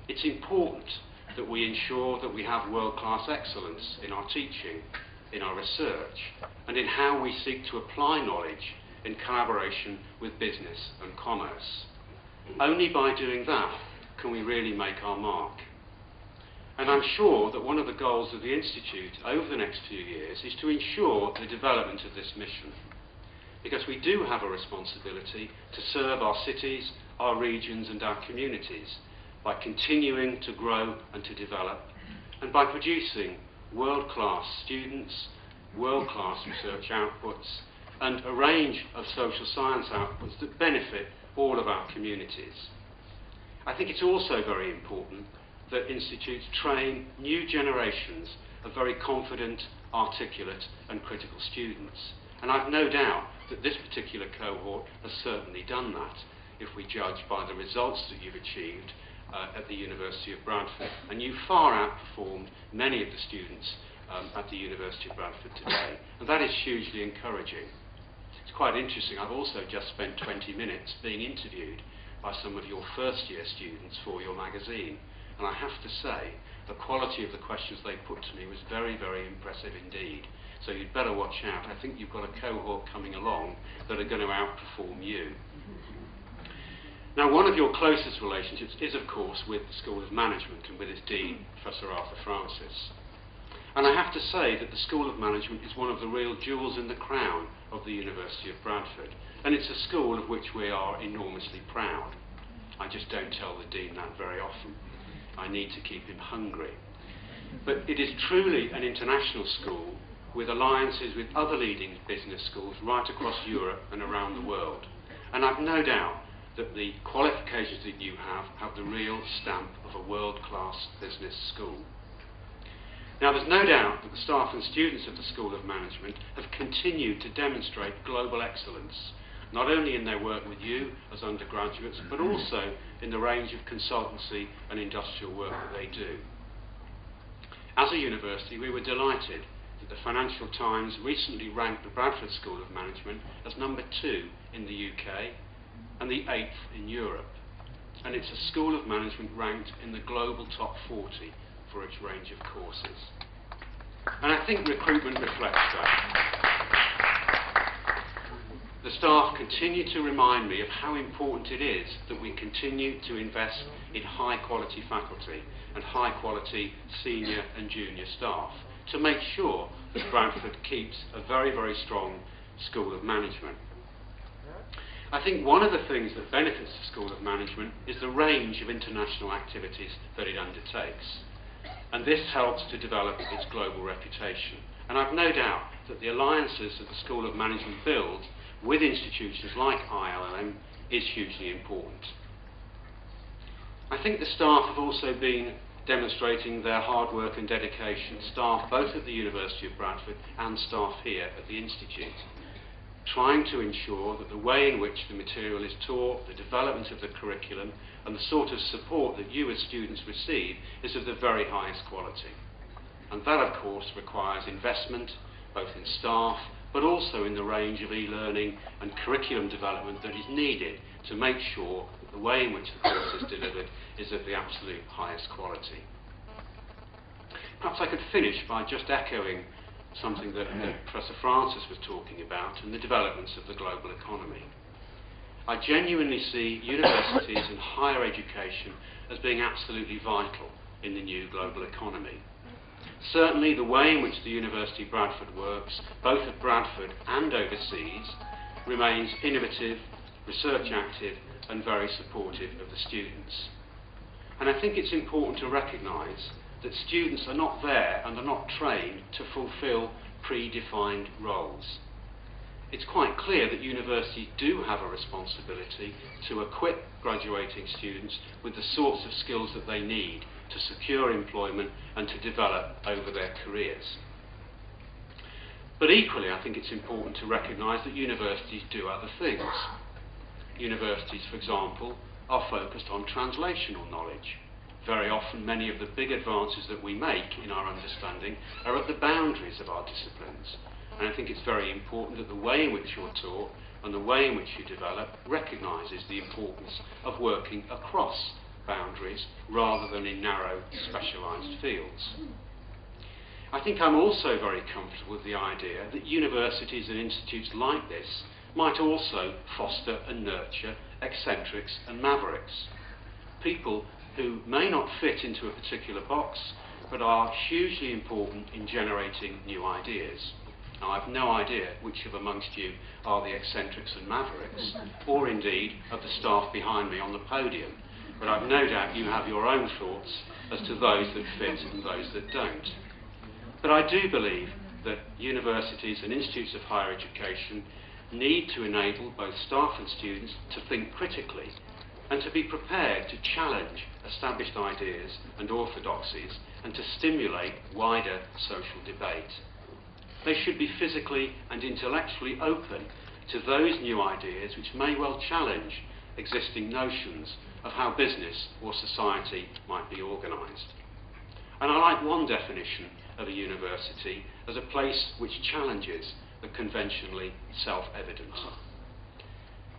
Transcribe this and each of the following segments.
It's important that we ensure that we have world-class excellence in our teaching, in our research, and in how we seek to apply knowledge in collaboration with business and commerce. Only by doing that can we really make our mark. And I'm sure that one of the goals of the Institute over the next few years is to ensure the development of this mission, because we do have a responsibility to serve our cities, our regions and our communities by continuing to grow and to develop, and by producing world-class students, world-class research outputs, and a range of social science outputs that benefit all of our communities. I think it's also very important that institutes train new generations of very confident, articulate and critical students. And I've no doubt that this particular cohort has certainly done that, if we judge by the results that you've achieved at the University of Bradford. And you far outperformed many of the students at the University of Bradford today. And that is hugely encouraging. It's quite interesting. I've also just spent 20 minutes being interviewed by some of your first-year students for your magazine. And I have to say, the quality of the questions they put to me was very, very impressive indeed. So you'd better watch out. I think you've got a cohort coming along that are going to outperform you. Now, one of your closest relationships is, of course, with the School of Management and with its Dean, Professor Arthur Francis. And I have to say that the School of Management is one of the real jewels in the crown of the University of Bradford. And it's a school of which we are enormously proud. I just don't tell the Dean that very often. I need to keep him hungry. But it is truly an international school with alliances with other leading business schools right across Europe and around the world. And I've no doubt that the qualifications that you have the real stamp of a world-class business school. Now, there's no doubt that the staff and students of the School of Management have continued to demonstrate global excellence, not only in their work with you as undergraduates, but also in the range of consultancy and industrial work that they do. As a university, we were delighted that the Financial Times recently ranked the Bradford School of Management as number 2 in the UK and the 8th in Europe. And it's a School of Management ranked in the global top 40 for its range of courses. And I think recruitment reflects that. The staff continue to remind me of how important it is that we continue to invest in high-quality faculty and high-quality senior and junior staff to make sure that Bradford keeps a very, very strong School of Management. I think one of the things that benefits the School of Management is the range of international activities that it undertakes. And this helps to develop its global reputation. And I've no doubt that the alliances that the School of Management builds with institutions like IILM is hugely important. I think the staff have also been demonstrating their hard work and dedication, staff both at the University of Bradford and staff here at the Institute, trying to ensure that the way in which the material is taught, the development of the curriculum, and the sort of support that you as students receive is of the very highest quality. And that, of course, requires investment, both in staff, but also in the range of e-learning and curriculum development that is needed to make sure that the way in which the course is delivered is of the absolute highest quality. Perhaps I could finish by just echoing something that Professor Francis was talking about and the developments of the global economy. I genuinely see universities and higher education as being absolutely vital in the new global economy. Certainly the way in which the University of Bradford works, both at Bradford and overseas, remains innovative, research active and very supportive of the students. And I think it's important to recognise that students are not there and are not trained to fulfil predefined roles. It's quite clear that universities do have a responsibility to equip graduating students with the sorts of skills that they need to secure employment and to develop over their careers. But equally, I think it's important to recognise that universities do other things. Universities, for example, are focused on translational knowledge. Very often, many of the big advances that we make in our understanding are at the boundaries of our disciplines. And I think it's very important that the way in which you're taught, and the way in which you develop recognises the importance of working across boundaries rather than in narrow, specialised fields. I think I'm also very comfortable with the idea that universities and institutes like this might also foster and nurture eccentrics and mavericks, people who may not fit into a particular box but are hugely important in generating new ideas. Now, I've no idea which of amongst you are the eccentrics and mavericks, or indeed of the staff behind me on the podium, but I've no doubt you have your own thoughts as to those that fit and those that don't. But I do believe that universities and institutes of higher education need to enable both staff and students to think critically and to be prepared to challenge established ideas and orthodoxies and to stimulate wider social debate. They should be physically and intellectually open to those new ideas which may well challenge existing notions of how business or society might be organised. And I like one definition of a university as a place which challenges the conventionally self-evident.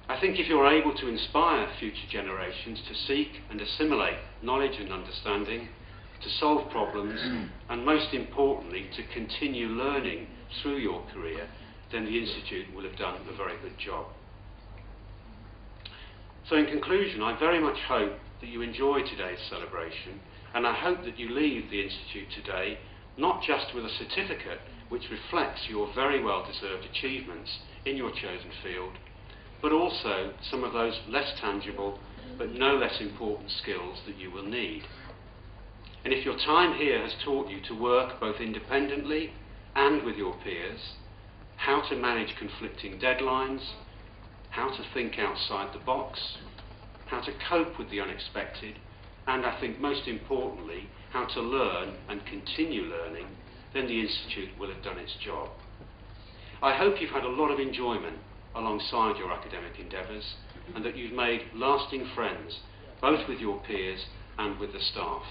I think if you're able to inspire future generations to seek and assimilate knowledge and understanding, to solve problems, and most importantly, to continue learning through your career, then the Institute will have done a very good job. So in conclusion, I very much hope that you enjoy today's celebration, and I hope that you leave the Institute today not just with a certificate which reflects your very well-deserved achievements in your chosen field, but also some of those less tangible but no less important skills that you will need. And if your time here has taught you to work both independently and with your peers, how to manage conflicting deadlines, how to think outside the box, how to cope with the unexpected, and I think most importantly, how to learn and continue learning, then the Institute will have done its job. I hope you've had a lot of enjoyment alongside your academic endeavours and that you've made lasting friends, both with your peers and with the staff.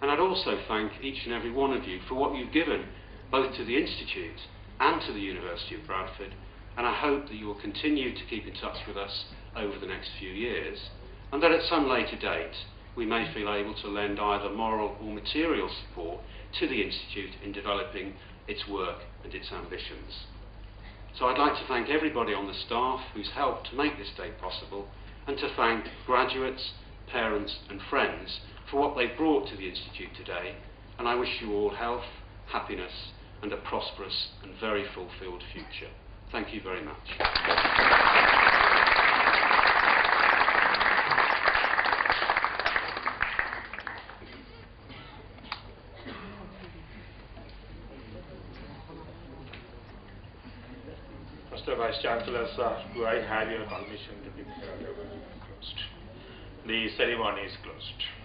And I'd also thank each and every one of you for what you've given both to the Institute and to the University of Bradford, and I hope that you will continue to keep in touch with us over the next few years, and that at some later date we may feel able to lend either moral or material support to the Institute in developing its work and its ambitions. So I'd like to thank everybody on the staff who's helped to make this day possible, and to thank graduates, parents and friends for what they brought to the Institute today, and I wish you all health, happiness and a prosperous and very fulfilled future. Thank you very much. Mr. Vice Chancellor, sir, do I have your permission to be closed? The ceremony is closed.